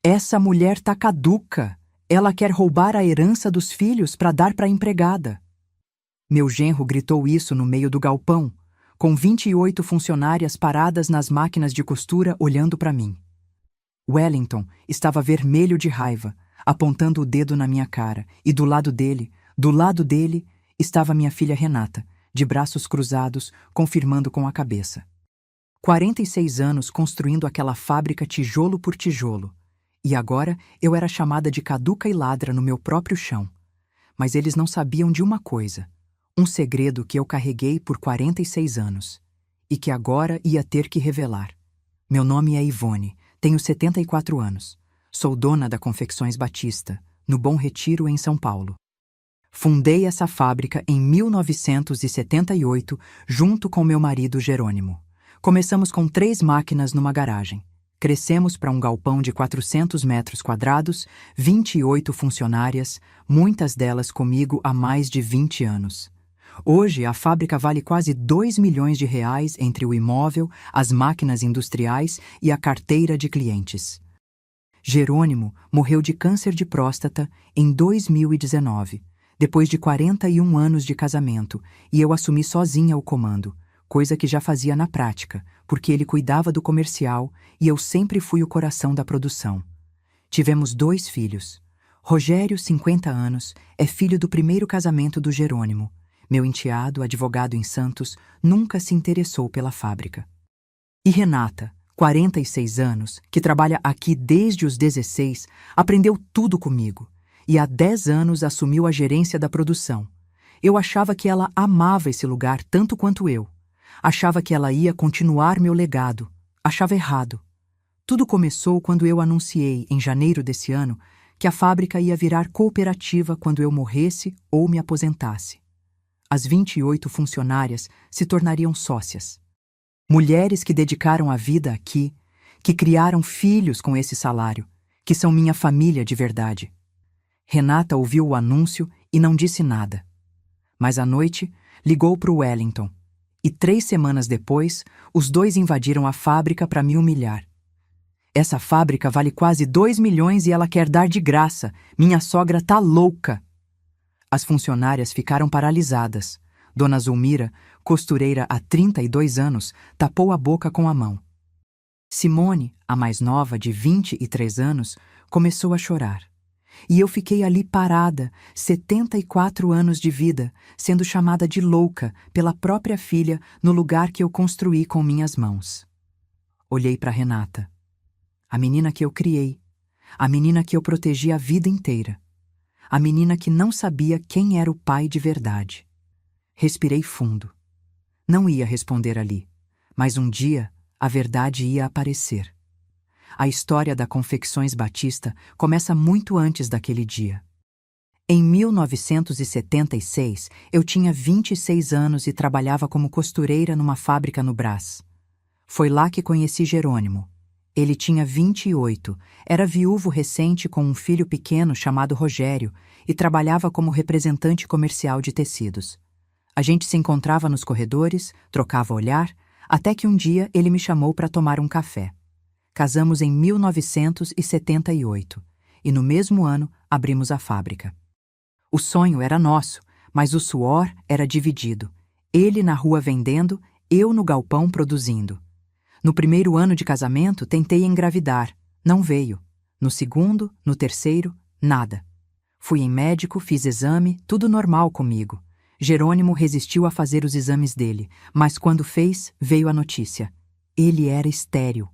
Essa mulher tá caduca. Ela quer roubar a herança dos filhos para dar para a empregada. Meu genro gritou isso no meio do galpão, com 28 funcionárias paradas nas máquinas de costura olhando para mim. Wellington estava vermelho de raiva, apontando o dedo na minha cara, e do lado dele, estava minha filha Renata, de braços cruzados, confirmando com a cabeça. 46 anos construindo aquela fábrica tijolo por tijolo. E agora eu era chamada de caduca e ladra no meu próprio chão. Mas eles não sabiam de uma coisa, um segredo que eu carreguei por 46 anos, e que agora ia ter que revelar. Meu nome é Ivone, tenho 74 anos. Sou dona da Confecções Batista, no Bom Retiro, em São Paulo. Fundei essa fábrica em 1978, junto com meu marido Jerônimo. Começamos com 3 máquinas numa garagem. Crescemos para um galpão de 400 metros quadrados, 28 funcionárias, muitas delas comigo há mais de 20 anos. Hoje, a fábrica vale quase 2 milhões de reais entre o imóvel, as máquinas industriais e a carteira de clientes. Jerônimo morreu de câncer de próstata em 2019, depois de 41 anos de casamento, e eu assumi sozinha o comando, coisa que já fazia na prática, porque ele cuidava do comercial e eu sempre fui o coração da produção. Tivemos 2 filhos. Rogério, 50 anos, é filho do primeiro casamento do Jerônimo. Meu enteado, advogado em Santos, nunca se interessou pela fábrica. E Renata, 46 anos, que trabalha aqui desde os 16, aprendeu tudo comigo e há 10 anos assumiu a gerência da produção. Eu achava que ela amava esse lugar tanto quanto eu. Achava que ela ia continuar meu legado. Achava errado. Tudo começou quando eu anunciei, em janeiro desse ano, que a fábrica ia virar cooperativa quando eu morresse ou me aposentasse. As 28 funcionárias se tornariam sócias. Mulheres que dedicaram a vida aqui, que criaram filhos com esse salário, que são minha família de verdade. Renata ouviu o anúncio e não disse nada. Mas à noite, ligou para o Wellington. E 3 semanas depois, os 2 invadiram a fábrica para me humilhar. Essa fábrica vale quase 2 milhões e ela quer dar de graça. Minha sogra tá louca. As funcionárias ficaram paralisadas. Dona Zulmira, costureira há 32 anos, tapou a boca com a mão. Simone, a mais nova, de 23 anos, começou a chorar. E eu fiquei ali parada, 74 anos de vida, sendo chamada de louca pela própria filha no lugar que eu construí com minhas mãos. Olhei para Renata, a menina que eu criei, a menina que eu protegi a vida inteira, a menina que não sabia quem era o pai de verdade. Respirei fundo. Não ia responder ali, mas um dia a verdade ia aparecer. A história da Confecções Batista começa muito antes daquele dia. Em 1976, eu tinha 26 anos e trabalhava como costureira numa fábrica no Brás. Foi lá que conheci Jerônimo. Ele tinha 28, era viúvo recente com um filho pequeno chamado Rogério e trabalhava como representante comercial de tecidos. A gente se encontrava nos corredores, trocava olhar, até que um dia ele me chamou para tomar um café. Casamos em 1978 e no mesmo ano abrimos a fábrica. O sonho era nosso, mas o suor era dividido. Ele na rua vendendo, eu no galpão produzindo. No primeiro ano de casamento tentei engravidar, não veio. No segundo, no terceiro, nada. Fui em médico, fiz exame, tudo normal comigo. Jerônimo resistiu a fazer os exames dele, mas quando fez, veio a notícia. Ele era estéril.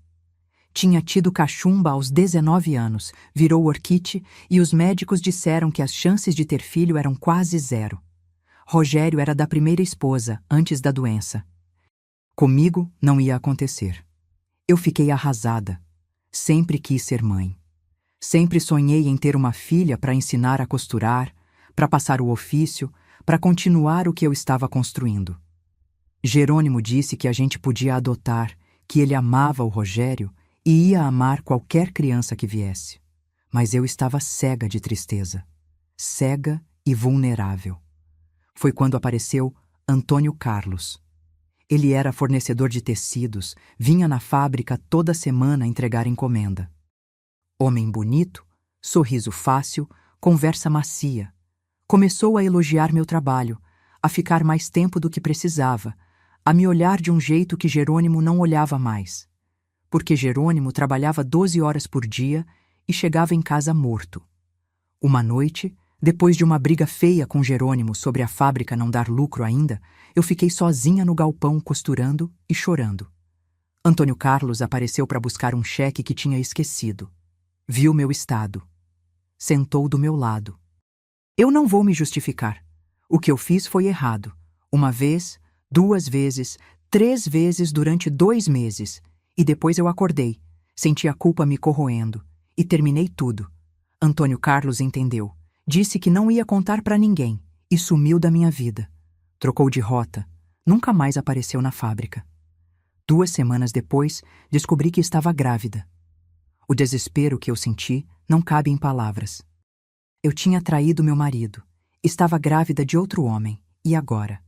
Tinha tido cachumba aos 19 anos, virou orquite e os médicos disseram que as chances de ter filho eram quase 0. Rogério era da primeira esposa, antes da doença. Comigo não ia acontecer. Eu fiquei arrasada. Sempre quis ser mãe. Sempre sonhei em ter uma filha para ensinar a costurar, para passar o ofício, para continuar o que eu estava construindo. Jerônimo disse que a gente podia adotar, que ele amava o Rogério e ia amar qualquer criança que viesse. Mas eu estava cega de tristeza. Cega e vulnerável. Foi quando apareceu Antônio Carlos. Ele era fornecedor de tecidos, vinha na fábrica toda semana entregar encomenda. Homem bonito, sorriso fácil, conversa macia. Começou a elogiar meu trabalho, a ficar mais tempo do que precisava, a me olhar de um jeito que Jerônimo não olhava mais. Porque Jerônimo trabalhava 12 horas por dia e chegava em casa morto. Uma noite, depois de uma briga feia com Jerônimo sobre a fábrica não dar lucro ainda, eu fiquei sozinha no galpão costurando e chorando. Antônio Carlos apareceu para buscar um cheque que tinha esquecido. Viu meu estado. Sentou do meu lado. Eu não vou me justificar. O que eu fiz foi errado. Uma vez, 2 vezes, 3 vezes durante 2 meses. E depois eu acordei, senti a culpa me corroendo. E terminei tudo. Antônio Carlos entendeu. Disse que não ia contar para ninguém. E sumiu da minha vida. Trocou de rota. Nunca mais apareceu na fábrica. 2 semanas depois, descobri que estava grávida. O desespero que eu senti não cabe em palavras. Eu tinha traído meu marido. Estava grávida de outro homem. E agora?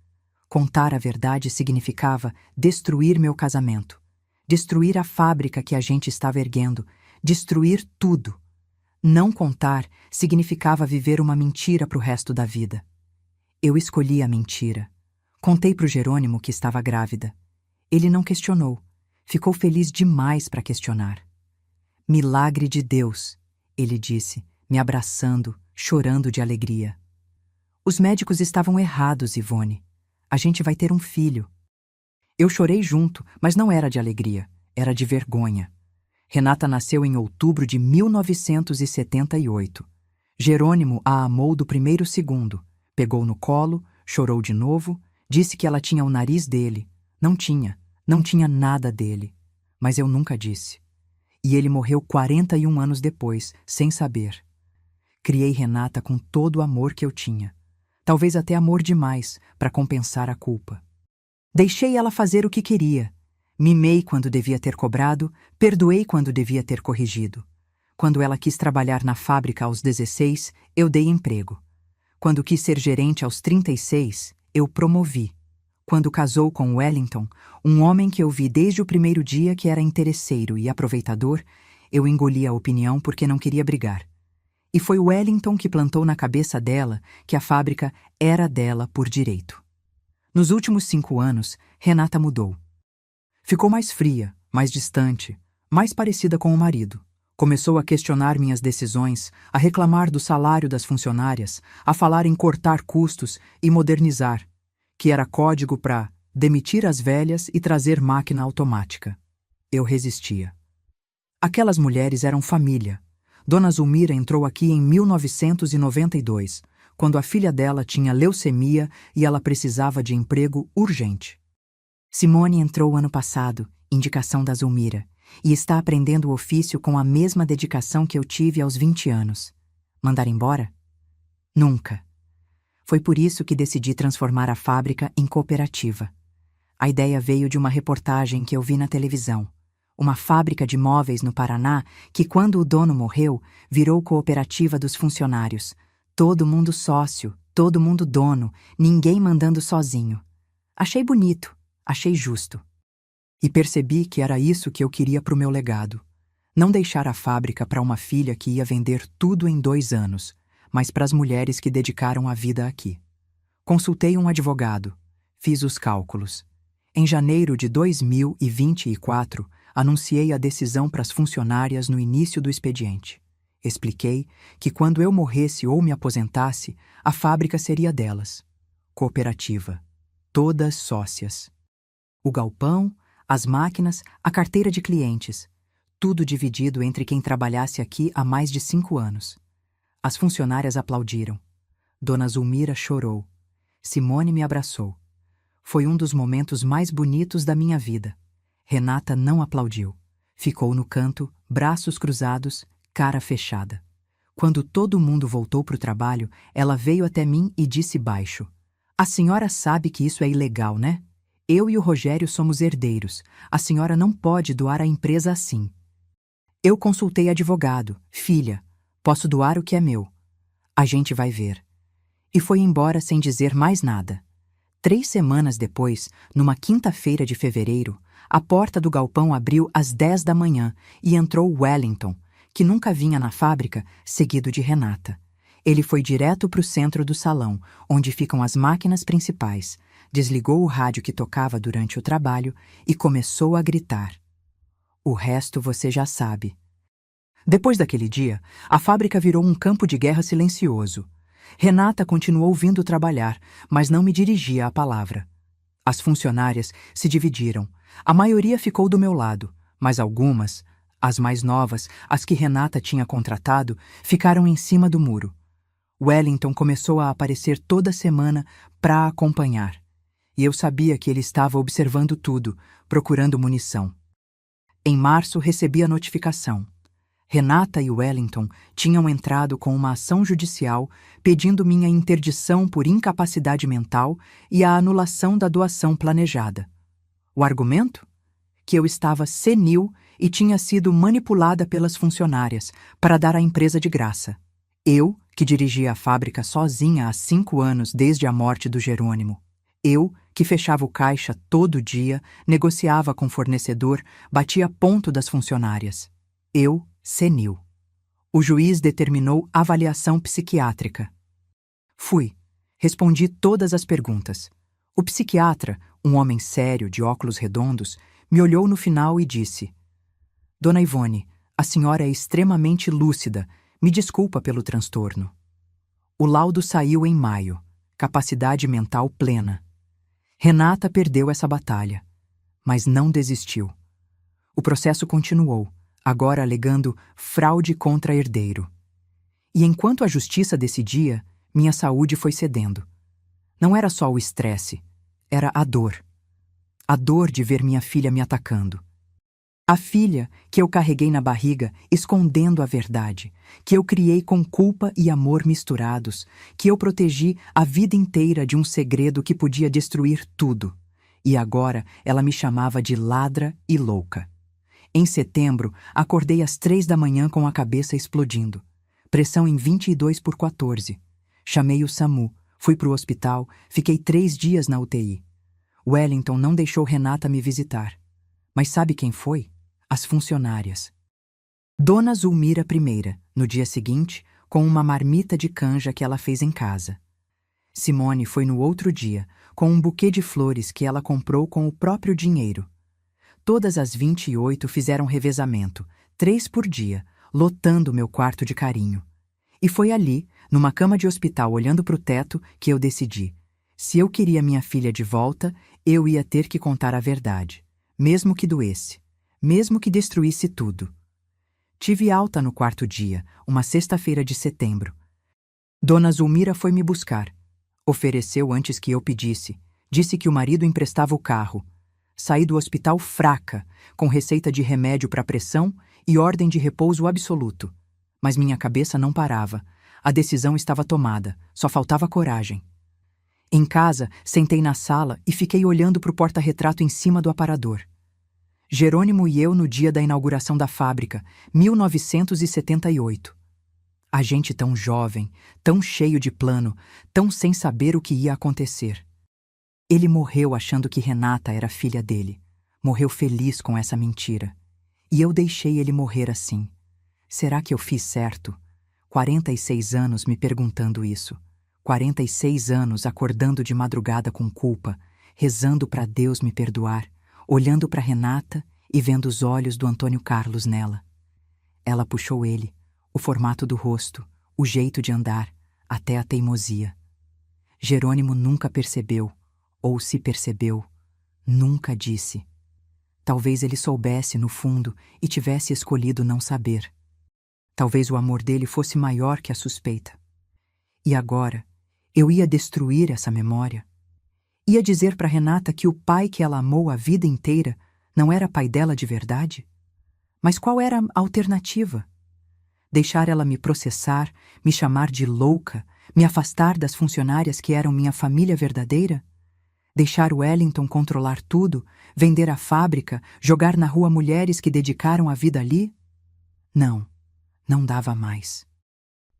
Contar a verdade significava destruir meu casamento. Destruir a fábrica que a gente estava erguendo. Destruir tudo. Não contar significava viver uma mentira para o resto da vida. Eu escolhi a mentira. Contei para o Jerônimo que estava grávida. Ele não questionou. Ficou feliz demais para questionar. Milagre de Deus, ele disse, me abraçando, chorando de alegria. Os médicos estavam errados, Ivone. A gente vai ter um filho. Eu chorei junto, mas não era de alegria, era de vergonha. Renata nasceu em outubro de 1978. Jerônimo a amou do primeiro segundo. Pegou no colo, chorou de novo, disse que ela tinha o nariz dele. Não tinha nada dele. Mas eu nunca disse. E ele morreu 41 anos depois, sem saber. Criei Renata com todo o amor que eu tinha. Talvez até amor demais, para compensar a culpa. Deixei ela fazer o que queria. Mimei quando devia ter cobrado, perdoei quando devia ter corrigido. Quando ela quis trabalhar na fábrica aos 16, eu dei emprego. Quando quis ser gerente aos 36, eu promovi. Quando casou com Wellington, um homem que eu vi desde o primeiro dia que era interesseiro e aproveitador, eu engoli a opinião porque não queria brigar. E foi Wellington que plantou na cabeça dela que a fábrica era dela por direito. Nos últimos 5 anos, Renata mudou. Ficou mais fria, mais distante, mais parecida com o marido. Começou a questionar minhas decisões, a reclamar do salário das funcionárias, a falar em cortar custos e modernizar, que era código para demitir as velhas e trazer máquina automática. Eu resistia. Aquelas mulheres eram família. Dona Zulmira entrou aqui em 1992, quando a filha dela tinha leucemia e ela precisava de emprego urgente. Simone entrou ano passado, indicação da Zulmira, e está aprendendo o ofício com a mesma dedicação que eu tive aos 20 anos. Mandar embora? Nunca. Foi por isso que decidi transformar a fábrica em cooperativa. A ideia veio de uma reportagem que eu vi na televisão. Uma fábrica de móveis no Paraná que, quando o dono morreu, virou cooperativa dos funcionários. Todo mundo sócio, todo mundo dono, ninguém mandando sozinho. Achei bonito, achei justo. E percebi que era isso que eu queria para o meu legado. Não deixar a fábrica para uma filha que ia vender tudo em 2 anos, mas para as mulheres que dedicaram a vida aqui. Consultei um advogado, fiz os cálculos. Em janeiro de 2024, anunciei a decisão para as funcionárias no início do expediente. Expliquei que quando eu morresse ou me aposentasse, a fábrica seria delas. Cooperativa. Todas sócias. O galpão, as máquinas, a carteira de clientes. Tudo dividido entre quem trabalhasse aqui há mais de 5 anos. As funcionárias aplaudiram. Dona Zulmira chorou. Simone me abraçou. Foi um dos momentos mais bonitos da minha vida. Renata não aplaudiu. Ficou no canto, braços cruzados, cara fechada. Quando todo mundo voltou para o trabalho, ela veio até mim e disse baixo: "A senhora sabe que isso é ilegal, né? Eu e o Rogério somos herdeiros. A senhora não pode doar a empresa assim." Eu consultei advogado. "Filha, posso doar o que é meu. A gente vai ver." E foi embora sem dizer mais nada. 3 semanas depois, numa quinta-feira de fevereiro, a porta do galpão abriu às 10 da manhã e entrou Wellington, que nunca vinha na fábrica, seguido de Renata. Ele foi direto para o centro do salão, onde ficam as máquinas principais, desligou o rádio que tocava durante o trabalho e começou a gritar. O resto você já sabe. Depois daquele dia, a fábrica virou um campo de guerra silencioso. Renata continuou vindo trabalhar, mas não me dirigia a palavra. As funcionárias se dividiram. A maioria ficou do meu lado, mas algumas, as mais novas, as que Renata tinha contratado, ficaram em cima do muro. Wellington começou a aparecer toda semana para acompanhar. E eu sabia que ele estava observando tudo, procurando munição. Em março, recebi a notificação. Renata e Wellington tinham entrado com uma ação judicial pedindo minha interdição por incapacidade mental e a anulação da doação planejada. O argumento? Que eu estava senil e tinha sido manipulada pelas funcionárias para dar à empresa de graça. Eu, que dirigia a fábrica sozinha há 5 anos desde a morte do Jerônimo. Eu, que fechava o caixa todo dia, negociava com o fornecedor, batia ponto das funcionárias. Eu, senil. O juiz determinou avaliação psiquiátrica. Fui. Respondi todas as perguntas. O psiquiatra, um homem sério de óculos redondos, me olhou no final e disse: Dona Ivone, a senhora é extremamente lúcida. Me desculpa pelo transtorno. O laudo saiu em maio. Capacidade mental plena. Renata perdeu essa batalha, mas não desistiu. O processo continuou, agora alegando fraude contra herdeiro. E enquanto a justiça decidia, minha saúde foi cedendo. Não era só o estresse, era a dor. A dor de ver minha filha me atacando. A filha que eu carreguei na barriga, escondendo a verdade, que eu criei com culpa e amor misturados, que eu protegi a vida inteira de um segredo que podia destruir tudo. E agora ela me chamava de ladra e louca. Em setembro, acordei às 3 da manhã com a cabeça explodindo. Pressão em 22/14. Chamei o SAMU, fui para o hospital, fiquei 3 dias na UTI. Wellington não deixou Renata me visitar. Mas sabe quem foi? As funcionárias. Dona Zulmira I, no dia seguinte, com uma marmita de canja que ela fez em casa. Simone foi no outro dia, com um buquê de flores que ela comprou com o próprio dinheiro. Todas as 28 fizeram revezamento, 3 por dia, lotando meu quarto de carinho. E foi ali, numa cama de hospital olhando para o teto, que eu decidi. Se eu queria minha filha de volta, eu ia ter que contar a verdade, mesmo que doesse. Mesmo que destruísse tudo. Tive alta no 4º dia, uma sexta-feira de setembro. Dona Zulmira foi me buscar. Ofereceu antes que eu pedisse. Disse que o marido emprestava o carro. Saí do hospital fraca, com receita de remédio para pressão e ordem de repouso absoluto. Mas minha cabeça não parava. A decisão estava tomada, só faltava coragem. Em casa, sentei na sala e fiquei olhando para o porta-retrato em cima do aparador. Jerônimo e eu no dia da inauguração da fábrica, 1978. A gente tão jovem, tão cheio de plano, tão sem saber o que ia acontecer. Ele morreu achando que Renata era filha dele. Morreu feliz com essa mentira. E eu deixei ele morrer assim. Será que eu fiz certo? 46 anos me perguntando isso. 46 anos acordando de madrugada com culpa, rezando para Deus me perdoar, olhando para Renata e vendo os olhos do Antônio Carlos nela. Ela puxou ele, o formato do rosto, o jeito de andar, até a teimosia. Jerônimo nunca percebeu, ou se percebeu, nunca disse. Talvez ele soubesse, no fundo, e tivesse escolhido não saber. Talvez o amor dele fosse maior que a suspeita. E agora, eu ia destruir essa memória? Ia dizer para Renata que o pai que ela amou a vida inteira não era pai dela de verdade? Mas qual era a alternativa? Deixar ela me processar, me chamar de louca, me afastar das funcionárias que eram minha família verdadeira? Deixar Wellington controlar tudo, vender a fábrica, jogar na rua mulheres que dedicaram a vida ali? Não, não dava mais.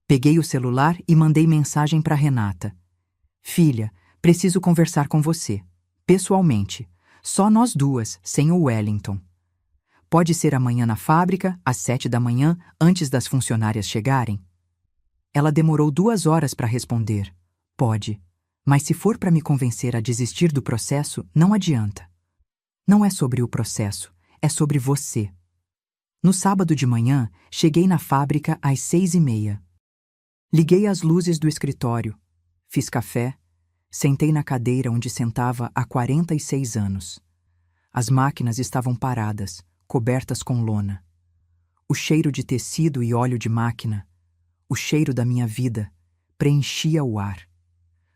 Peguei o celular e mandei mensagem para Renata. Filha, preciso conversar com você, pessoalmente. Só nós duas, sem o Wellington. Pode ser amanhã na fábrica, às 7 da manhã, antes das funcionárias chegarem? Ela demorou 2 horas para responder. Pode. Mas se for para me convencer a desistir do processo, não adianta. Não é sobre o processo, é sobre você. No sábado de manhã, cheguei na fábrica às 6h30. Liguei as luzes do escritório, fiz café, sentei na cadeira onde sentava há 46 anos. As máquinas estavam paradas, cobertas com lona. O cheiro de tecido e óleo de máquina, o cheiro da minha vida, preenchia o ar.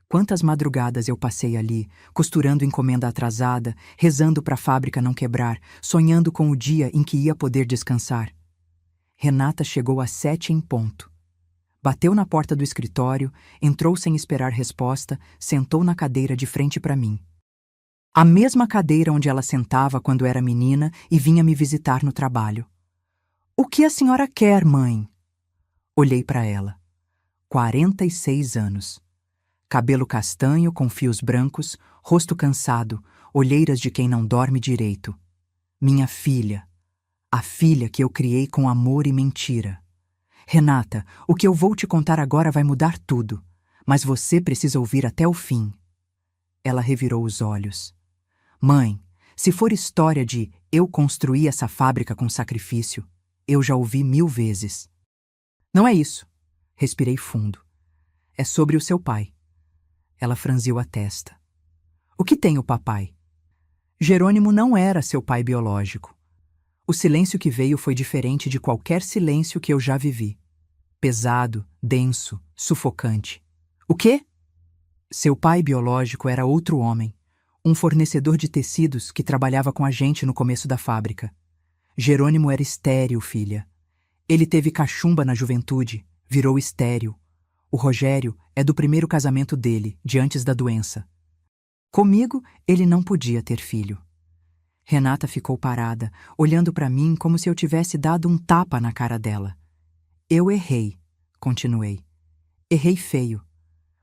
Quantas madrugadas eu passei ali, costurando encomenda atrasada, rezando para a fábrica não quebrar, sonhando com o dia em que ia poder descansar. Renata chegou às 7 em ponto. Bateu na porta do escritório, entrou sem esperar resposta, sentou na cadeira de frente para mim. A mesma cadeira onde ela sentava quando era menina e vinha me visitar no trabalho. "O que a senhora quer, mãe?" Olhei para ela. 46 anos. Cabelo castanho com fios brancos, rosto cansado, olheiras de quem não dorme direito. Minha filha. A filha que eu criei com amor e mentira. "Renata, o que eu vou te contar agora vai mudar tudo, mas você precisa ouvir até o fim." Ela revirou os olhos. "Mãe, se for história de eu construí essa fábrica com sacrifício, eu já ouvi 1000 vezes." "Não é isso." Respirei fundo. "É sobre o seu pai." Ela franziu a testa. "O que tem o papai?" Jerônimo não era seu pai biológico. O silêncio que veio foi diferente de qualquer silêncio que eu já vivi. Pesado, denso, sufocante. "O quê?" Seu pai biológico era outro homem, um fornecedor de tecidos que trabalhava com a gente no começo da fábrica. Jerônimo era estéril, filha. Ele teve cachumba na juventude, virou estéril. O Rogério é do primeiro casamento dele, de antes da doença. Comigo, ele não podia ter filho. Renata ficou parada, olhando para mim como se eu tivesse dado um tapa na cara dela. "Eu errei", continuei. "Errei feio.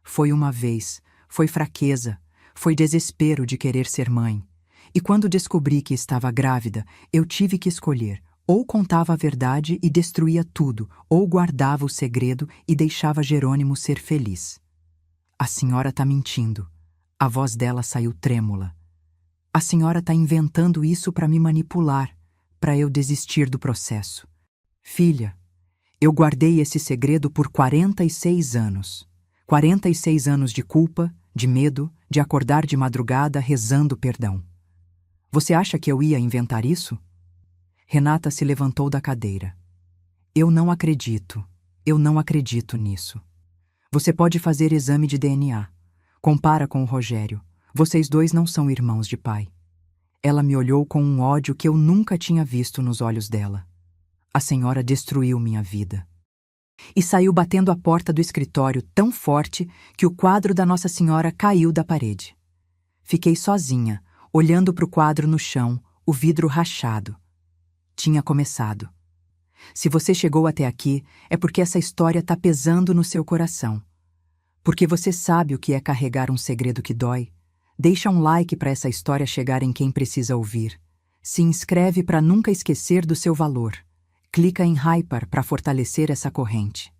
Foi uma vez, foi fraqueza, foi desespero de querer ser mãe. E quando descobri que estava grávida, eu tive que escolher. Ou contava a verdade e destruía tudo, ou guardava o segredo e deixava Jerônimo ser feliz." "A senhora está mentindo." A voz dela saiu trêmula. "A senhora está inventando isso para me manipular, para eu desistir do processo." "Filha, eu guardei esse segredo por 46 anos. 46 anos de culpa, de medo, de acordar de madrugada rezando perdão. Você acha que eu ia inventar isso?" Renata se levantou da cadeira. Eu não acredito nisso. Você pode fazer exame de DNA. Compara com o Rogério. Vocês dois não são irmãos de pai." Ela me olhou com um ódio que eu nunca tinha visto nos olhos dela. "A senhora destruiu minha vida." E saiu batendo a porta do escritório tão forte que o quadro da Nossa Senhora caiu da parede. Fiquei sozinha, olhando para o quadro no chão, o vidro rachado. Tinha começado. Se você chegou até aqui, é porque essa história está pesando no seu coração. Porque você sabe o que é carregar um segredo que dói. Deixa um like para essa história chegar em quem precisa ouvir. Se inscreve para nunca esquecer do seu valor. Clica em Hyper para fortalecer essa corrente.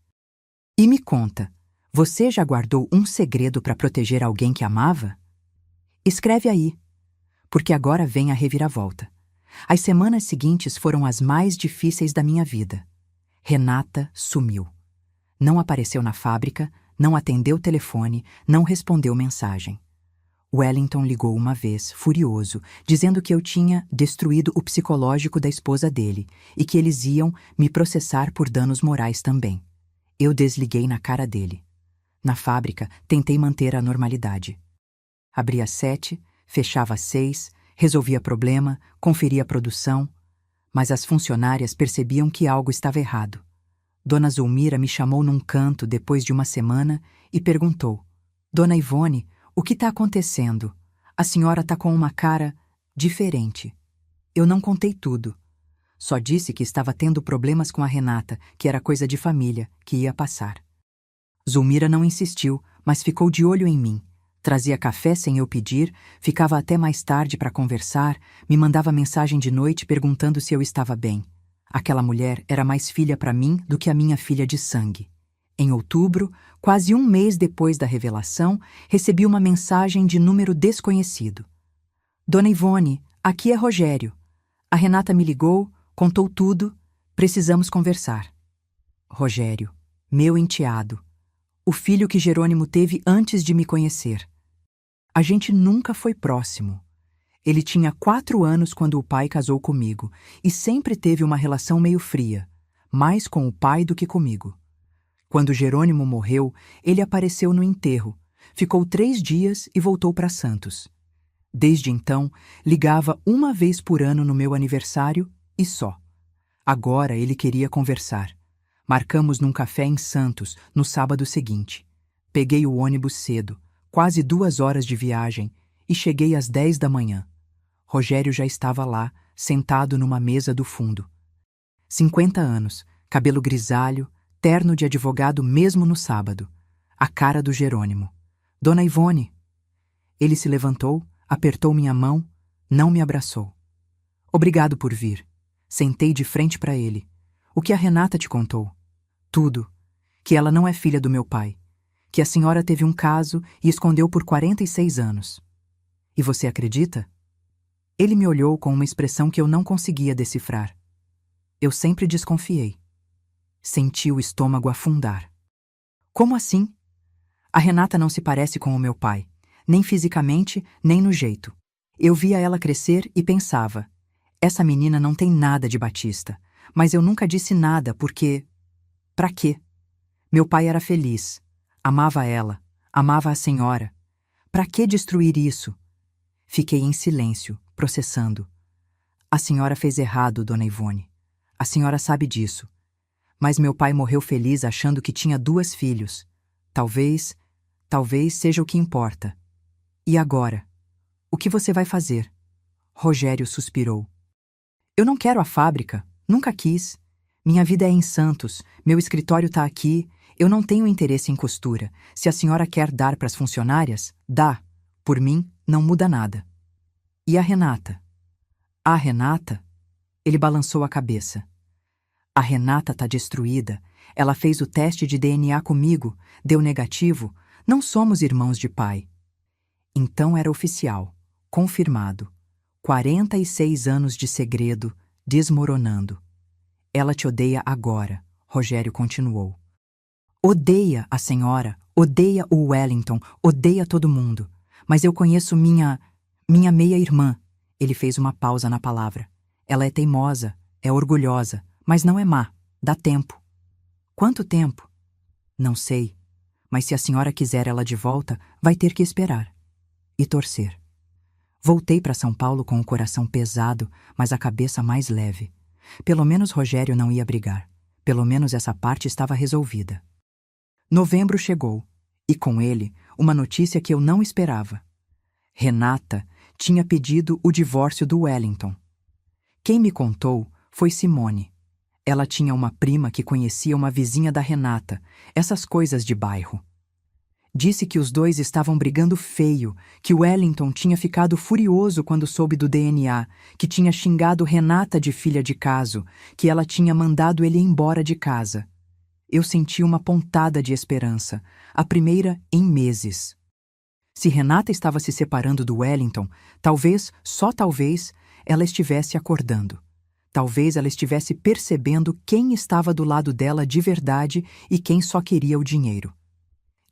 E me conta, você já guardou um segredo para proteger alguém que amava? Escreve aí, porque agora vem a reviravolta. As semanas seguintes foram as mais difíceis da minha vida. Renata sumiu. Não apareceu na fábrica, não atendeu o telefone, não respondeu mensagem. Wellington ligou uma vez, furioso, dizendo que eu tinha destruído o psicológico da esposa dele e que eles iam me processar por danos morais também. Eu desliguei na cara dele. Na fábrica, tentei manter a normalidade. Abria às 7, fechava às 6, resolvia problema, conferia a produção, mas as funcionárias percebiam que algo estava errado. Dona Zulmira me chamou num canto depois de uma semana e perguntou: "Dona Ivone, o que está acontecendo? A senhora está com uma cara diferente." Eu não contei tudo. Só disse que estava tendo problemas com a Renata, que era coisa de família, que ia passar. Zulmira não insistiu, mas ficou de olho em mim. Trazia café sem eu pedir, ficava até mais tarde para conversar, me mandava mensagem de noite perguntando se eu estava bem. Aquela mulher era mais filha para mim do que a minha filha de sangue. Em outubro, quase um mês depois da revelação, recebi uma mensagem de número desconhecido. Dona Ivone, aqui é Rogério. A Renata me ligou, contou tudo, precisamos conversar. Rogério, meu enteado. O filho que Jerônimo teve antes de me conhecer. A gente nunca foi próximo. Ele tinha 4 anos quando o pai casou comigo e sempre teve uma relação meio fria, mais com o pai do que comigo. Quando Jerônimo morreu, ele apareceu no enterro, ficou 3 dias e voltou para Santos. Desde então, ligava uma vez por ano no meu aniversário e só. Agora ele queria conversar. Marcamos num café em Santos, no sábado seguinte. Peguei o ônibus cedo, quase 2 horas de viagem, e cheguei às 10 da manhã. Rogério já estava lá, sentado numa mesa do fundo. 50 anos, cabelo grisalho, terno de advogado mesmo no sábado. A cara do Jerônimo. Dona Ivone. Ele se levantou, apertou minha mão, não me abraçou. Obrigado por vir. Sentei de frente para ele. O que a Renata te contou? Tudo. Que ela não é filha do meu pai. Que a senhora teve um caso e escondeu por 46 anos. E você acredita? Ele me olhou com uma expressão que eu não conseguia decifrar. Eu sempre desconfiei. Senti o estômago afundar. Como assim? A Renata não se parece com o meu pai, nem fisicamente, nem no jeito. Eu via ela crescer e pensava, essa menina não tem nada de Batista, mas eu nunca disse nada porque... Pra quê? Meu pai era feliz, amava ela, amava a senhora. Pra que destruir isso? Fiquei em silêncio, processando. A senhora fez errado, dona Ivone. A senhora sabe disso. Mas meu pai morreu feliz achando que tinha 2 filhos. Talvez seja o que importa. E agora? O que você vai fazer? Rogério suspirou. Eu não quero a fábrica, nunca quis. Minha vida é em Santos, meu escritório está aqui, eu não tenho interesse em costura. Se a senhora quer dar para as funcionárias, dá. Por mim, não muda nada. E a Renata? A Renata? Ele balançou a cabeça. A Renata tá destruída. Ela fez o teste de DNA comigo, deu negativo. Não somos irmãos de pai. Então era oficial, confirmado. 46 anos de segredo, desmoronando. Ela te odeia agora, Rogério continuou. Odeia a senhora, odeia o Wellington, odeia todo mundo. Mas eu conheço minha meia-irmã. Ele fez uma pausa na palavra. Ela é teimosa, é orgulhosa, mas não é má. Dá tempo. Quanto tempo? Não sei. Mas se a senhora quiser ela de volta, vai ter que esperar. E torcer. Voltei para São Paulo com o coração pesado, mas a cabeça mais leve. Pelo menos Rogério não ia brigar. Pelo menos essa parte estava resolvida. Novembro chegou, e com ele, uma notícia que eu não esperava. Renata tinha pedido o divórcio do Wellington. Quem me contou foi Simone. Ela tinha uma prima que conhecia uma vizinha da Renata, essas coisas de bairro. Disse que os dois estavam brigando feio, que Wellington tinha ficado furioso quando soube do DNA, que tinha xingado Renata de filha de caso, que ela tinha mandado ele embora de casa. Eu senti uma pontada de esperança, a primeira em meses. Se Renata estava se separando do Wellington, talvez, só talvez, ela estivesse acordando. Talvez ela estivesse percebendo quem estava do lado dela de verdade e quem só queria o dinheiro.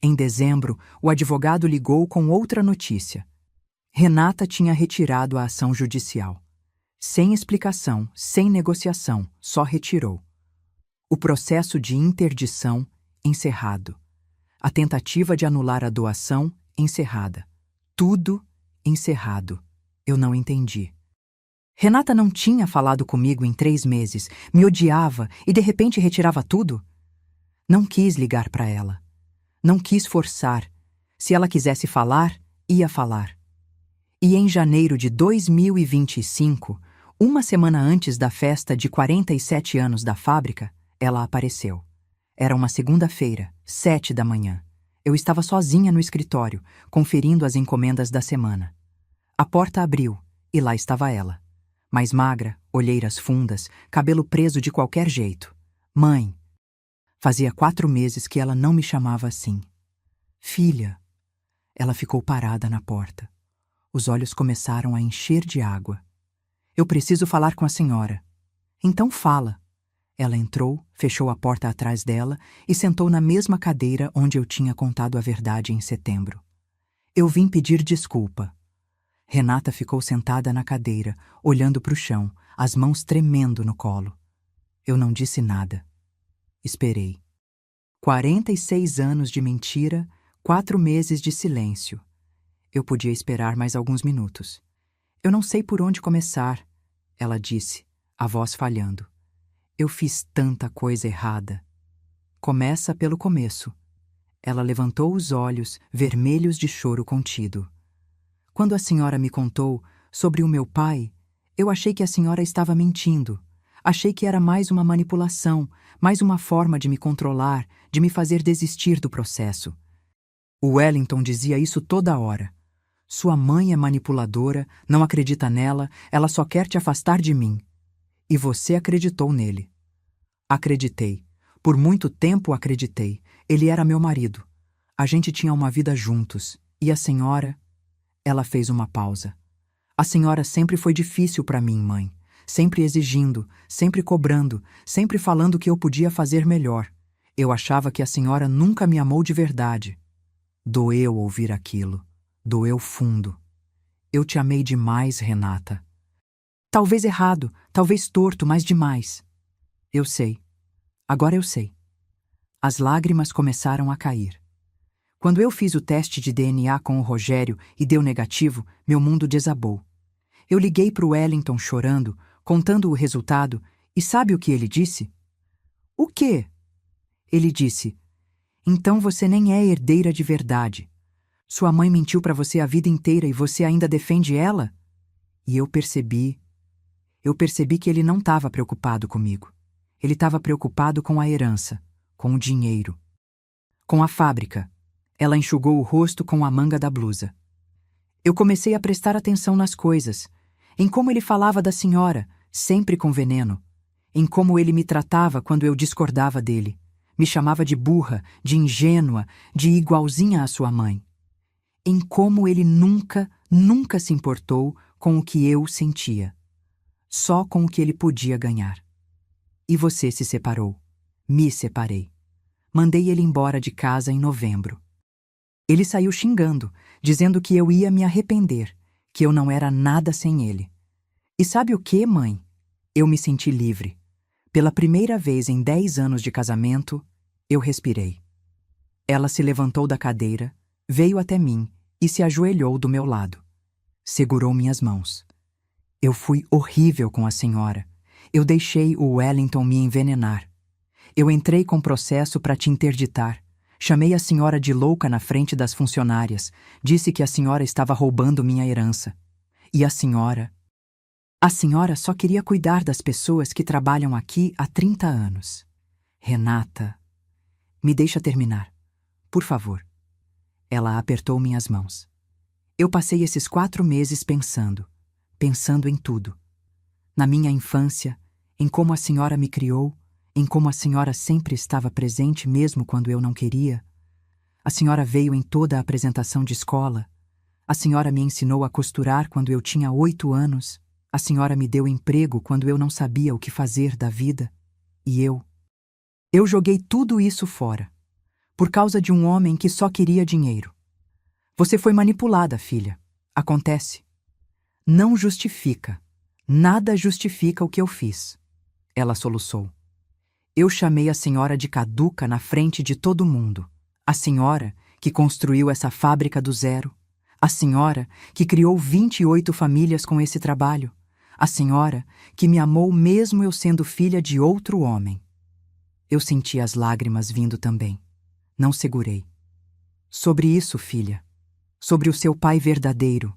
Em dezembro, o advogado ligou com outra notícia. Renata tinha retirado a ação judicial. Sem explicação, sem negociação, só retirou. O processo de interdição, encerrado. A tentativa de anular a doação, encerrada. Tudo encerrado. Eu não entendi. Renata não tinha falado comigo em 3 meses, me odiava e de repente retirava tudo? Não quis ligar para ela. Não quis forçar. Se ela quisesse falar, ia falar. E em janeiro de 2025, uma semana antes da festa de 47 anos da fábrica, ela apareceu. Era uma segunda-feira, 7 da manhã. Eu estava sozinha no escritório, conferindo as encomendas da semana. A porta abriu, e lá estava ela. Mais magra, olheiras fundas, cabelo preso de qualquer jeito. Mãe! Fazia 4 meses que ela não me chamava assim. Filha! Ela ficou parada na porta. Os olhos começaram a encher de água. Eu preciso falar com a senhora. Então fala. Ela entrou, fechou a porta atrás dela e sentou na mesma cadeira onde eu tinha contado a verdade em setembro. Eu vim pedir desculpa. Renata ficou sentada na cadeira, olhando para o chão, as mãos tremendo no colo. Eu não disse nada. Esperei. 46 anos de mentira, 4 meses de silêncio. Eu podia esperar mais alguns minutos. Eu não sei por onde começar, ela disse, a voz falhando. Eu fiz tanta coisa errada. Começa pelo começo. Ela levantou os olhos, vermelhos de choro contido. Quando a senhora me contou sobre o meu pai, eu achei que a senhora estava mentindo. Achei que era mais uma manipulação, mais uma forma de me controlar, de me fazer desistir do processo. O Wellington dizia isso toda hora. Sua mãe é manipuladora, não acredita nela, ela só quer te afastar de mim. E você acreditou nele. Acreditei. Por muito tempo acreditei. Ele era meu marido. A gente tinha uma vida juntos. E a senhora? Ela fez uma pausa. A senhora sempre foi difícil para mim, mãe. Sempre exigindo, sempre cobrando, sempre falando que eu podia fazer melhor. Eu achava que a senhora nunca me amou de verdade. Doeu ouvir aquilo. Doeu fundo. Eu te amei demais, Renata. Talvez errado, talvez torto, mas demais. Eu sei. Agora eu sei. As lágrimas começaram a cair. Quando eu fiz o teste de DNA com o Rogério e deu negativo, meu mundo desabou. Eu liguei para o Wellington chorando, contando o resultado, e sabe o que ele disse? O quê? Ele disse, então você nem é herdeira de verdade. Sua mãe mentiu para você a vida inteira e você ainda defende ela? E eu percebi que ele não estava preocupado comigo. Ele estava preocupado com a herança, com o dinheiro. Com a fábrica. Ela enxugou o rosto com a manga da blusa. Eu comecei a prestar atenção nas coisas, em como ele falava da senhora, sempre com veneno, em como ele me tratava quando eu discordava dele. Me chamava de burra, de ingênua, de igualzinha à sua mãe. Em como ele nunca se importou com o que eu sentia. Só com o que ele podia ganhar. E você se separou. Me separei. Mandei ele embora de casa em novembro. Ele saiu xingando, dizendo que eu ia me arrepender, que eu não era nada sem ele. E sabe o que, mãe? Eu me senti livre. Pela primeira vez em 10 anos de casamento, eu respirei. Ela se levantou da cadeira, veio até mim e se ajoelhou do meu lado. Segurou minhas mãos. Eu fui horrível com a senhora. Eu deixei o Wellington me envenenar. Eu entrei com processo para te interditar. Chamei a senhora de louca na frente das funcionárias. Disse que a senhora estava roubando minha herança. E a senhora? A senhora só queria cuidar das pessoas que trabalham aqui há 30 anos. Renata, me deixa terminar. Por favor. Ela apertou minhas mãos. Eu passei esses 4 meses pensando em tudo. Na minha infância, em como a senhora me criou, em como a senhora sempre estava presente mesmo quando eu não queria. A senhora veio em toda a apresentação de escola. A senhora me ensinou a costurar quando eu tinha 8 anos. A senhora me deu emprego quando eu não sabia o que fazer da vida. E eu joguei tudo isso fora, por causa de um homem que só queria dinheiro. Você foi manipulada, filha. Acontece. Não justifica. Nada justifica o que eu fiz. Ela soluçou. Eu chamei a senhora de caduca na frente de todo mundo. A senhora que construiu essa fábrica do zero. A senhora que criou 28 famílias com esse trabalho. A senhora que me amou mesmo eu sendo filha de outro homem. Eu senti as lágrimas vindo também. Não segurei. Sobre isso, filha. Sobre o seu pai verdadeiro.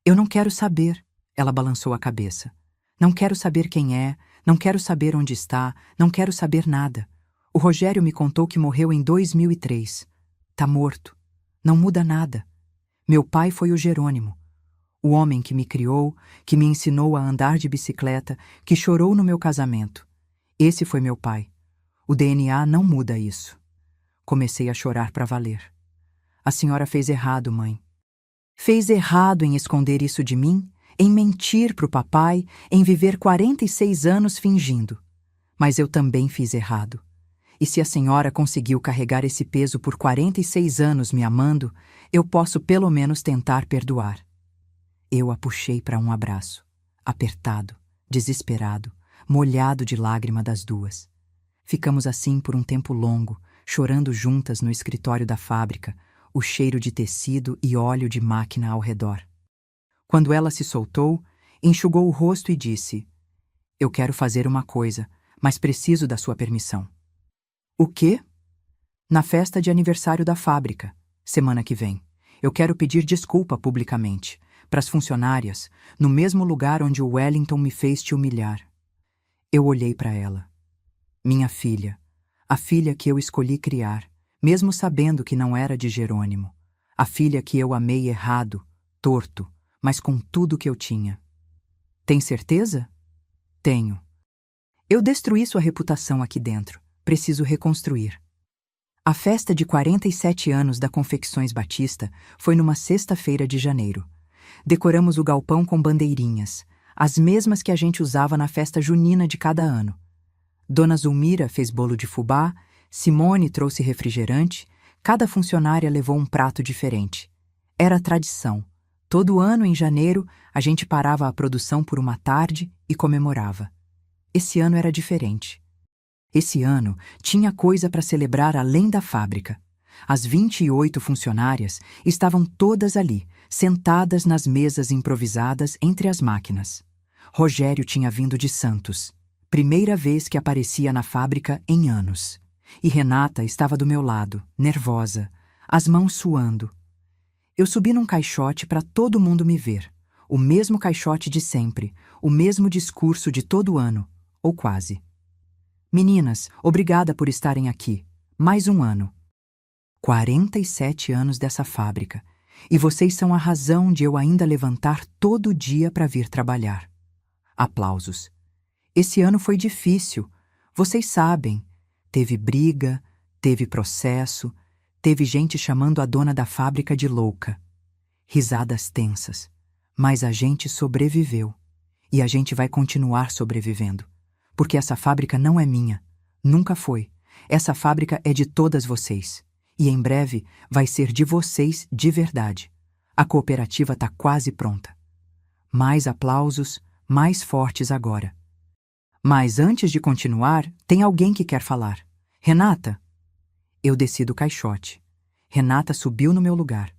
Eu não quero saber. Ela balançou a cabeça. Não quero saber quem é, não quero saber onde está, não quero saber nada. O Rogério me contou que morreu em 2003. Tá morto. Não muda nada. Meu pai foi o Jerônimo. O homem que me criou, que me ensinou a andar de bicicleta, que chorou no meu casamento. Esse foi meu pai. O DNA não muda isso. Comecei a chorar para valer. A senhora fez errado, mãe. Fez errado em esconder isso de mim, em mentir pro papai, em viver 46 anos fingindo. Mas eu também fiz errado. E se a senhora conseguiu carregar esse peso por 46 anos me amando, eu posso pelo menos tentar perdoar. Eu a puxei para um abraço, apertado, desesperado, molhado de lágrima das duas. Ficamos assim por um tempo longo, chorando juntas no escritório da fábrica, o cheiro de tecido e óleo de máquina ao redor. Quando ela se soltou, enxugou o rosto e disse: "Eu quero fazer uma coisa, mas preciso da sua permissão." "O quê?" "Na festa de aniversário da fábrica, semana que vem. Eu quero pedir desculpa publicamente, para as funcionárias, no mesmo lugar onde o Wellington me fez te humilhar." Eu olhei para ela. Minha filha, a filha que eu escolhi criar, mesmo sabendo que não era de Jerônimo. A filha que eu amei errado, torto, mas com tudo que eu tinha. "Tem certeza?" "Tenho. Eu destruí sua reputação aqui dentro. Preciso reconstruir." A festa de 47 anos da Confecções Batista foi numa sexta-feira de janeiro. Decoramos o galpão com bandeirinhas, as mesmas que a gente usava na festa junina de cada ano. Dona Zulmira fez bolo de fubá, Simone trouxe refrigerante, cada funcionária levou um prato diferente. Era tradição. Todo ano, em janeiro, a gente parava a produção por uma tarde e comemorava. Esse ano era diferente. Esse ano tinha coisa para celebrar além da fábrica. As 28 funcionárias estavam todas ali, sentadas nas mesas improvisadas entre as máquinas. Rogério tinha vindo de Santos. Primeira vez que aparecia na fábrica em anos. E Renata estava do meu lado, nervosa, as mãos suando. Eu subi num caixote para todo mundo me ver. O mesmo caixote de sempre, o mesmo discurso de todo ano, ou quase. "Meninas, obrigada por estarem aqui. Mais um ano. 47 anos dessa fábrica. E vocês são a razão de eu ainda levantar todo dia para vir trabalhar." Aplausos. "Esse ano foi difícil. Vocês sabem. Teve briga, teve processo, teve gente chamando a dona da fábrica de louca." Risadas tensas. Mas a gente sobreviveu. E a gente vai continuar sobrevivendo. Porque essa fábrica não é minha. Nunca foi. Essa fábrica é de todas vocês. E em breve vai ser de vocês de verdade. A cooperativa está quase pronta. Mais aplausos, mais fortes agora. Mas antes de continuar, tem alguém que quer falar. "Renata." Eu desci do caixote. Renata subiu no meu lugar.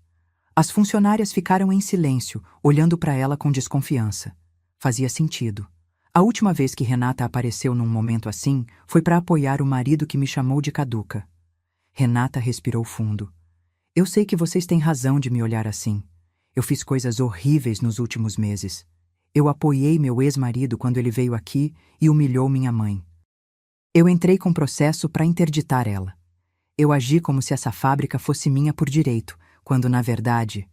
As funcionárias ficaram em silêncio, olhando para ela com desconfiança. Fazia sentido. A última vez que Renata apareceu num momento assim foi para apoiar o marido que me chamou de caduca. Renata respirou fundo. "Eu sei que vocês têm razão de me olhar assim. Eu fiz coisas horríveis nos últimos meses. Eu apoiei meu ex-marido quando ele veio aqui e humilhou minha mãe. Eu entrei com processo para interditar ela. Eu agi como se essa fábrica fosse minha por direito, quando na verdade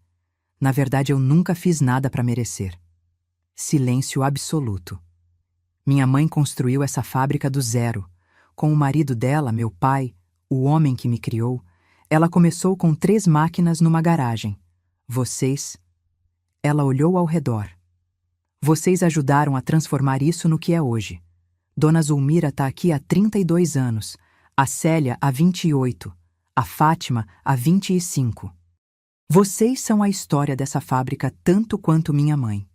eu nunca fiz nada para merecer." Silêncio absoluto. Minha mãe construiu essa fábrica do zero. Com o marido dela, meu pai, o homem que me criou, ela começou com 3 máquinas numa garagem. Vocês... Ela olhou ao redor. "Vocês ajudaram a transformar isso no que é hoje. Dona Zulmira está aqui há 32 anos, a Célia há 28, a Fátima há 25. Vocês são a história dessa fábrica tanto quanto minha mãe."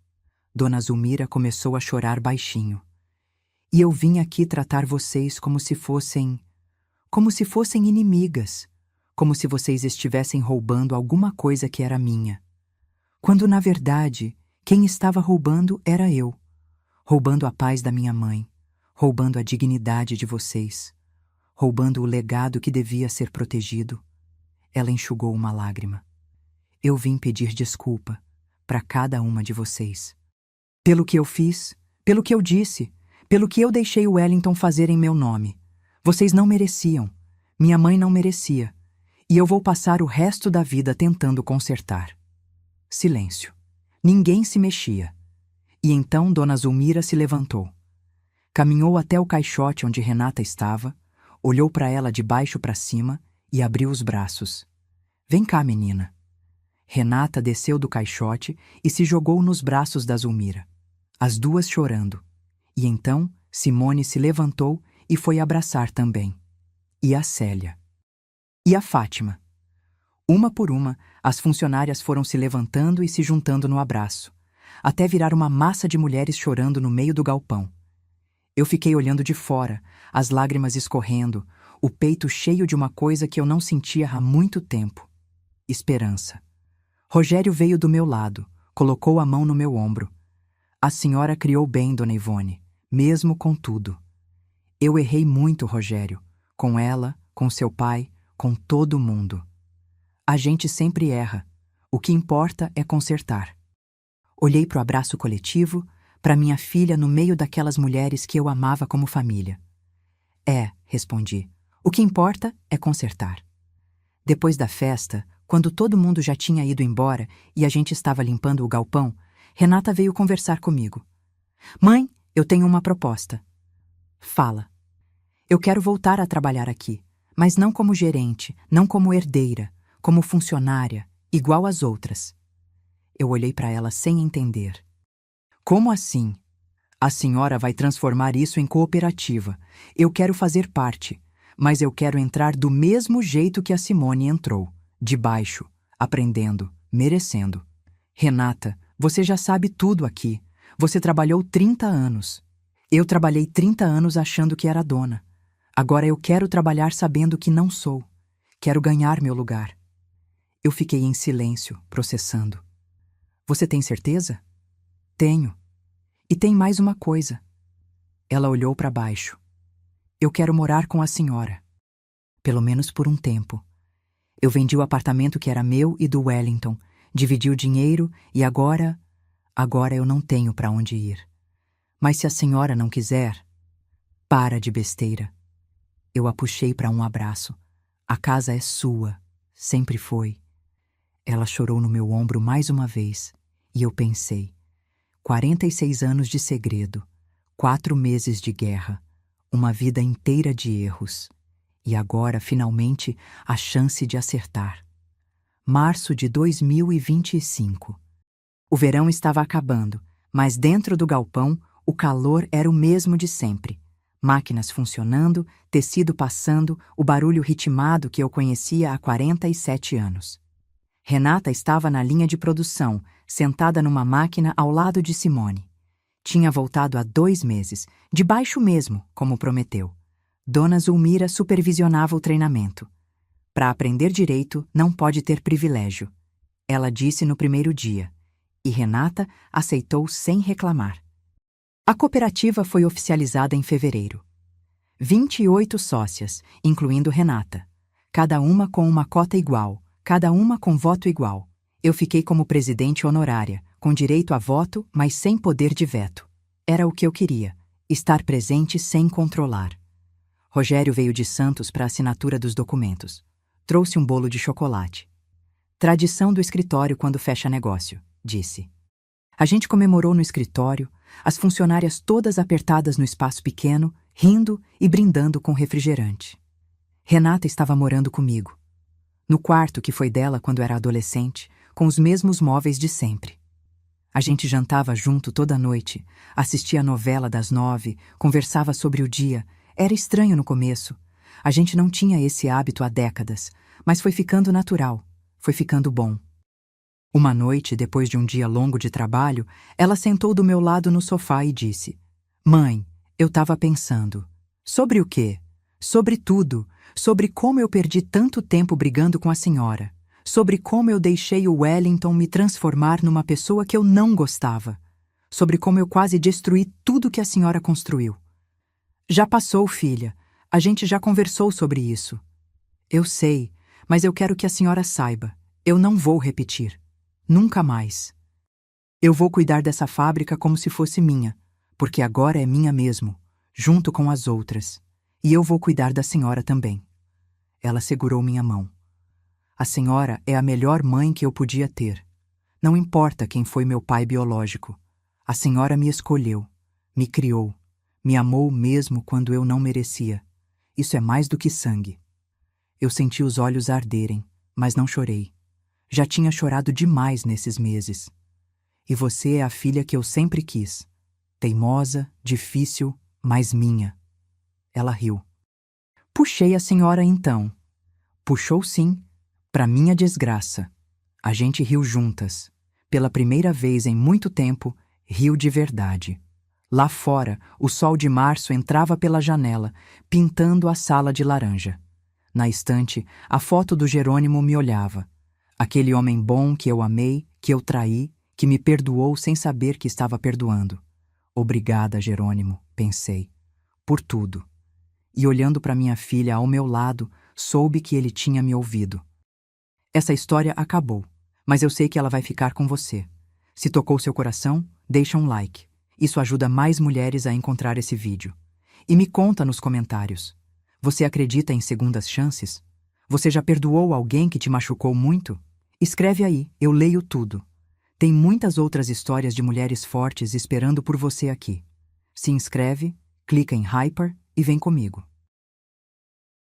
Dona Zulmira começou a chorar baixinho. "E eu vim aqui tratar vocês como se fossem inimigas, como se vocês estivessem roubando alguma coisa que era minha. Quando, na verdade, quem estava roubando era eu, roubando a paz da minha mãe, roubando a dignidade de vocês, roubando o legado que devia ser protegido." Ela enxugou uma lágrima. "Eu vim pedir desculpa para cada uma de vocês. Pelo que eu fiz, pelo que eu disse, pelo que eu deixei o Wellington fazer em meu nome. Vocês não mereciam. Minha mãe não merecia. E eu vou passar o resto da vida tentando consertar. Silêncio. Ninguém se mexia. E então Dona Zulmira se levantou. Caminhou até o caixote onde Renata estava, olhou para ela de baixo para cima e abriu os braços. Vem cá, menina. Renata desceu do caixote e se jogou nos braços da Zulmira, as duas chorando. E então Simone se levantou e foi abraçar também. E a Célia. E a Fátima. Uma por uma, as funcionárias foram se levantando e se juntando no abraço, até virar uma massa de mulheres chorando no meio do galpão. Eu fiquei olhando de fora, as lágrimas escorrendo, o peito cheio de uma coisa que eu não sentia há muito tempo. Esperança. Rogério veio do meu lado, colocou a mão no meu ombro. A senhora criou bem, Dona Ivone, mesmo com tudo. Eu errei muito, Rogério, com ela, com seu pai, com todo mundo. A gente sempre erra. O que importa é consertar. Olhei para o abraço coletivo, para minha filha no meio daquelas mulheres que eu amava como família. Respondi. O que importa é consertar. Depois da festa, quando todo mundo já tinha ido embora e a gente estava limpando o galpão, Renata veio conversar comigo. Mãe, eu tenho uma proposta. Fala. Eu quero voltar a trabalhar aqui, mas não como gerente, não como herdeira, como funcionária, igual às outras. Eu olhei para ela sem entender. Como assim? A senhora vai transformar isso em cooperativa. Eu quero fazer parte, mas eu quero entrar do mesmo jeito que a Simone entrou, de baixo, aprendendo, merecendo. Renata, você já sabe tudo aqui. Você trabalhou 30 anos. Eu trabalhei 30 anos achando que era dona. Agora eu quero trabalhar sabendo que não sou. Quero ganhar meu lugar. Eu fiquei em silêncio, processando. Você tem certeza? Tenho. E tem mais uma coisa. Ela olhou para baixo. Eu quero morar com a senhora. Pelo menos por um tempo. Eu vendi o apartamento que era meu e do Wellington, dividi o dinheiro e agora eu não tenho para onde ir. Mas se a senhora não quiser, para de besteira. Eu a puxei para um abraço. A casa é sua, sempre foi. Ela chorou no meu ombro mais uma vez e eu pensei, 46 anos de segredo, 4 meses de guerra, uma vida inteira de erros. E agora, finalmente, a chance de acertar. Março de 2025. O verão estava acabando, mas dentro do galpão, o calor era o mesmo de sempre. Máquinas funcionando, tecido passando, o barulho ritmado que eu conhecia há 47 anos. Renata estava na linha de produção, sentada numa máquina ao lado de Simone. Tinha voltado há 2 meses, de baixo mesmo, como prometeu. Dona Zulmira supervisionava o treinamento. Para aprender direito, não pode ter privilégio. Ela disse no primeiro dia, e Renata aceitou sem reclamar. A cooperativa foi oficializada em fevereiro. 28 sócias, incluindo Renata. Cada uma com uma cota igual, cada uma com voto igual. Eu fiquei como presidente honorária, com direito a voto, mas sem poder de veto. Era o que eu queria, estar presente sem controlar. Rogério veio de Santos para a assinatura dos documentos. Trouxe um bolo de chocolate. Tradição do escritório quando fecha negócio, disse. A gente comemorou no escritório, as funcionárias todas apertadas no espaço pequeno, rindo e brindando com refrigerante. Renata estava morando comigo. No quarto que foi dela quando era adolescente, com os mesmos móveis de sempre. A gente jantava junto toda noite, assistia a novela das 9, conversava sobre o dia. Era estranho no começo. A gente não tinha esse hábito há décadas, mas foi ficando natural, foi ficando bom. Uma noite, depois de um dia longo de trabalho, ela sentou do meu lado no sofá e disse: Mãe, eu estava pensando. Sobre o quê? Sobre tudo. Sobre como eu perdi tanto tempo brigando com a senhora. Sobre como eu deixei o Wellington me transformar numa pessoa que eu não gostava. Sobre como eu quase destruí tudo que a senhora construiu. Já passou, filha. A gente já conversou sobre isso. Eu sei, mas eu quero que a senhora saiba. Eu não vou repetir. Nunca mais. Eu vou cuidar dessa fábrica como se fosse minha, porque agora é minha mesmo, junto com as outras. E eu vou cuidar da senhora também. Ela segurou minha mão. A senhora é a melhor mãe que eu podia ter. Não importa quem foi meu pai biológico. A senhora me escolheu, me criou, me amou mesmo quando eu não merecia. Isso é mais do que sangue. Eu senti os olhos arderem, mas não chorei. Já tinha chorado demais nesses meses. E você é a filha que eu sempre quis. Teimosa, difícil, mas minha. Ela riu. Puxei a senhora então. Puxou sim, para minha desgraça. A gente riu juntas. Pela primeira vez em muito tempo, riu de verdade. Lá fora, o sol de março entrava pela janela, pintando a sala de laranja. Na estante, a foto do Jerônimo me olhava. Aquele homem bom que eu amei, que eu traí, que me perdoou sem saber que estava perdoando. Obrigada, Jerônimo, pensei. Por tudo. E olhando para minha filha ao meu lado, soube que ele tinha me ouvido. Essa história acabou, mas eu sei que ela vai ficar com você. Se tocou seu coração, deixa um like. Isso ajuda mais mulheres a encontrar esse vídeo. E me conta nos comentários. Você acredita em segundas chances? Você já perdoou alguém que te machucou muito? Escreve aí, eu leio tudo. Tem muitas outras histórias de mulheres fortes esperando por você aqui. Se inscreve, clica em Hyper e vem comigo.